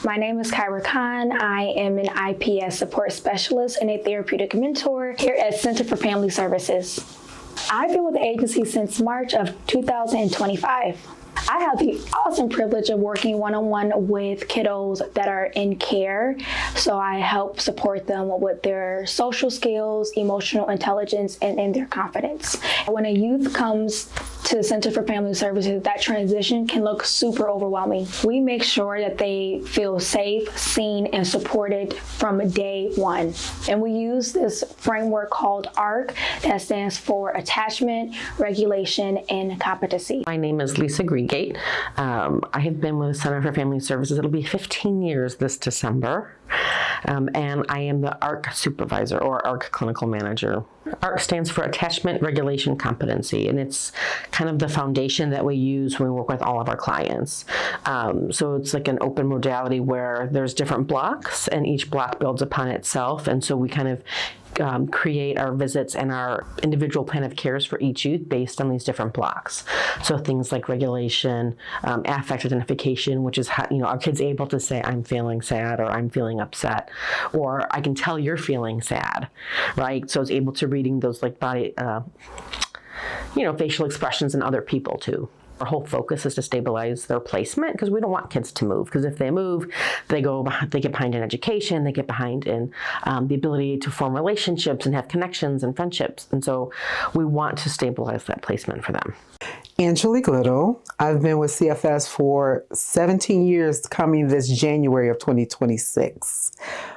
My name is Kyra Khan. I am an IPS support specialist and a therapeutic mentor here at Center for Family Services. I've been with the agency since March of 2025. I have the awesome privilege of working one-on-one with kiddos that are in care. So I help support them with their social skills, emotional intelligence, and in their confidence. When a youth comes to the Center for Family Services, that transition can look super overwhelming. We make sure that they feel safe, seen, and supported from day one. And we use this framework called ARC that stands for Attachment, Regulation, and Competency. My name is Lisa Greengate. I have been with Center for Family Services. It'll be 15 years this December. And I am the ARC supervisor or ARC clinical manager. ARC stands for Attachment, Regulation, Competency, and it's kind of the foundation that we use when we work with all of our clients. So it's like an open modality where there's different blocks and each block builds upon itself. And so we kind of create our visits and our individual plan of cares for each youth based on these different blocks. So things like regulation, affect identification, which is how, are kids able to say, I'm feeling sad or I'm feeling upset, or I can tell you're feeling sad, right? So it's able to reading those like body, facial expressions in other people too. Our whole focus is to stabilize their placement because we don't want kids to move. Because if they move, they get behind in education, they get behind in the ability to form relationships and have connections and friendships. And so we want to stabilize that placement for them. Angelique Little. I've been with CFS for 17 years, coming this January of 2026.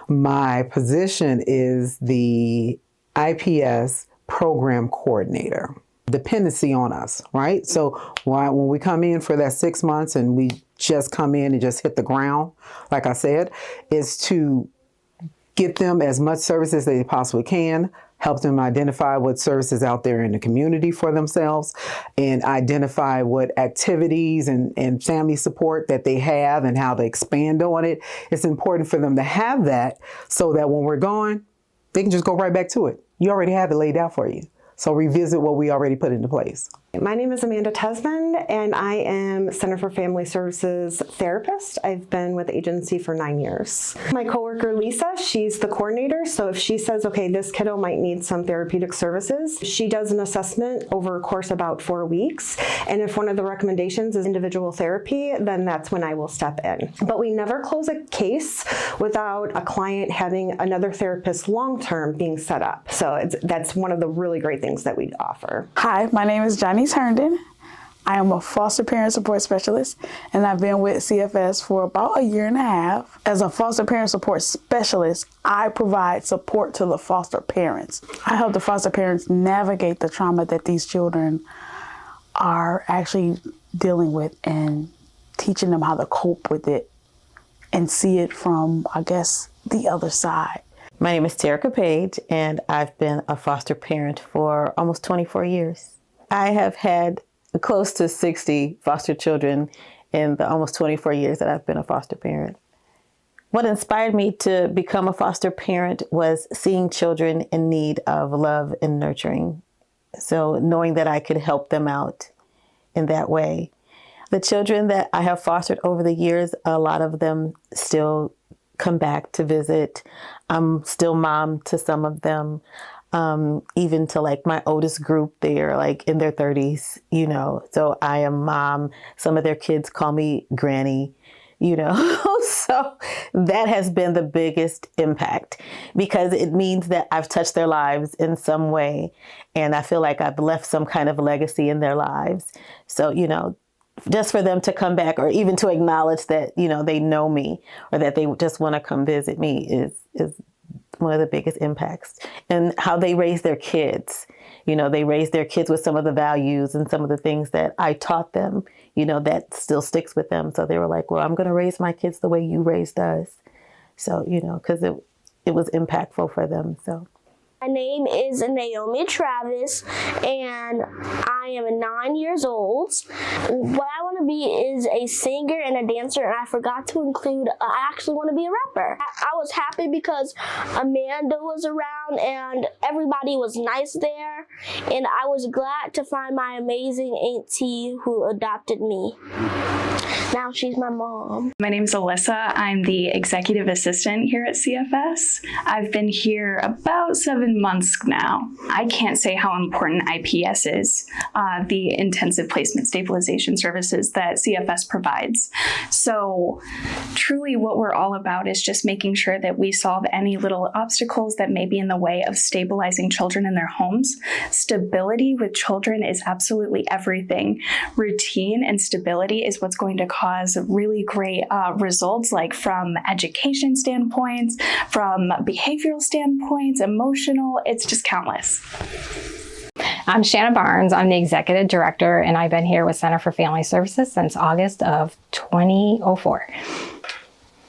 My position is the IPS program coordinator. Dependency on us, right? So when we come in for that 6 months and we just come in and just hit the ground, like I said, is to get them as much services as they possibly can, help them identify what services out there in the community for themselves, and identify what activities and family support that they have and how to expand on it. It's important for them to have that so that when we're gone, they can just go right back to it. You already have it laid out for you. So revisit what we already put into place. My name is Amanda Tesman, and I am Center for Family Services therapist. I've been with the agency for 9 years. My coworker Lisa, she's the coordinator, so if she says, okay, this kiddo might need some therapeutic services, she does an assessment over a course about 4 weeks, and if one of the recommendations is individual therapy, then that's when I will step in. But we never close a case without a client having another therapist long-term being set up. So that's one of the really great things that we offer. Hi, my name is Johnny Herndon. I am a foster parent support specialist, and I've been with CFS for about 1.5 years. As a foster parent support specialist, I provide support to the foster parents. I help the foster parents navigate the trauma that these children are actually dealing with and teaching them how to cope with it and see it from, the other side. My name is Terica Page, and I've been a foster parent for almost 24 years. I have had close to 60 foster children in the almost 24 years that I've been a foster parent. What inspired me to become a foster parent was seeing children in need of love and nurturing. So knowing that I could help them out in that way. The children that I have fostered over the years, a lot of them still come back to visit. I'm still mom to some of them. Even to like my oldest group, they're like in their 30s, so I am mom. Some of their kids call me granny, so that has been the biggest impact because it means that I've touched their lives in some way. And I feel like I've left some kind of legacy in their lives. So, just for them to come back or even to acknowledge that, they know me or that they just want to come visit me is one of the biggest impacts. And how they raise their kids. They raise their kids with some of the values and some of the things that I taught them, that still sticks with them. So they were like, well, I'm going to raise my kids the way you raised us. So, because it was impactful for them. So. My name is Naomi Travis, and I am 9 years old. What I want to be is a singer and a dancer, and I forgot to include, I actually want to be a rapper. I was happy because Amanda was around, and everybody was nice there, and I was glad to find my amazing auntie who adopted me. now she's my mom. My name is Alyssa. I'm the executive assistant here at CFS. I've been here about 7 months now. I can't say how important IPS is, the intensive placement stabilization services that CFS provides. So truly what we're all about is just making sure that we solve any little obstacles that may be in the way of stabilizing children in their homes. Stability with children is absolutely everything. Routine and stability is what's going to cause really great results, like from education standpoints, from behavioral standpoints, emotional, it's just countless. I'm Shanna Barnes. I'm the executive director, and I've been here with Center for Family Services since August of 2004.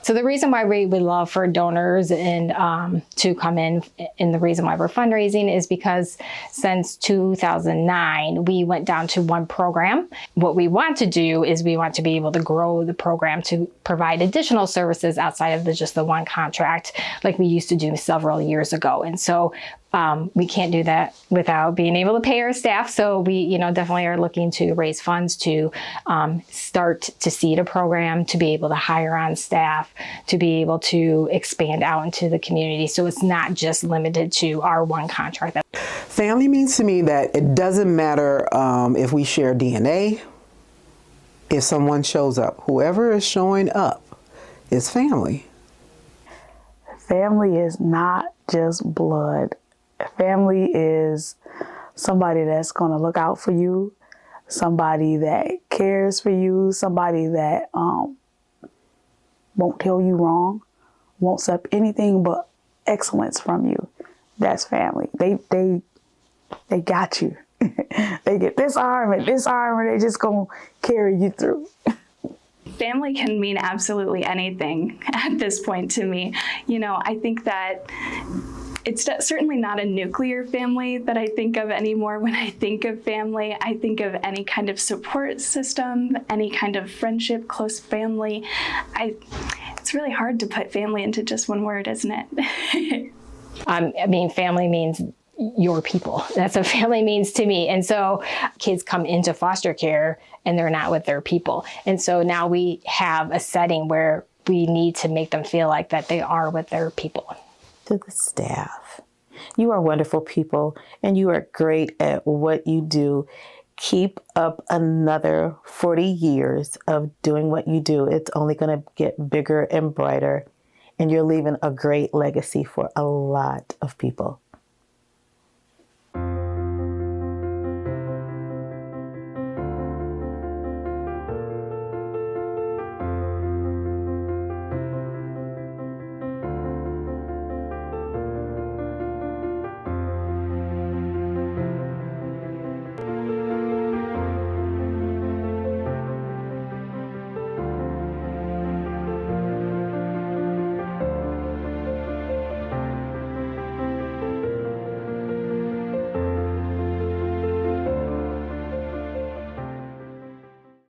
So the reason why we would love for donors and to come in, and the reason why we're fundraising is because since 2009, we went down to one program. What we want to do is we want to be able to grow the program to provide additional services outside of just the one contract like we used to do several years ago. And so we can't do that without being able to pay our staff. So we, definitely are looking to raise funds to start to seed a program, to be able to hire on staff, to be able to expand out into the community. So it's not just limited to our one contract. Family means to me that it doesn't matter if we share DNA, if someone shows up, whoever is showing up is family. Family is not just blood. Family is somebody that's going to look out for you, somebody that cares for you, somebody that won't tell you wrong, won't accept anything but excellence from you. That's family. They got you. They get this arm and this arm, and they just going to carry you through. Family can mean absolutely anything at this point to me. I think that it's certainly not a nuclear family that I think of anymore. When I think of family, I think of any kind of support system, any kind of friendship, close family. It's really hard to put family into just one word, isn't it? Family means your people. That's what family means to me. And so kids come into foster care and they're not with their people. And so now we have a setting where we need to make them feel like that they are with their people. To the staff, you are wonderful people and you are great at what you do. Keep up another 40 years of doing what you do. It's only going to get bigger and brighter, and you're leaving a great legacy for a lot of people.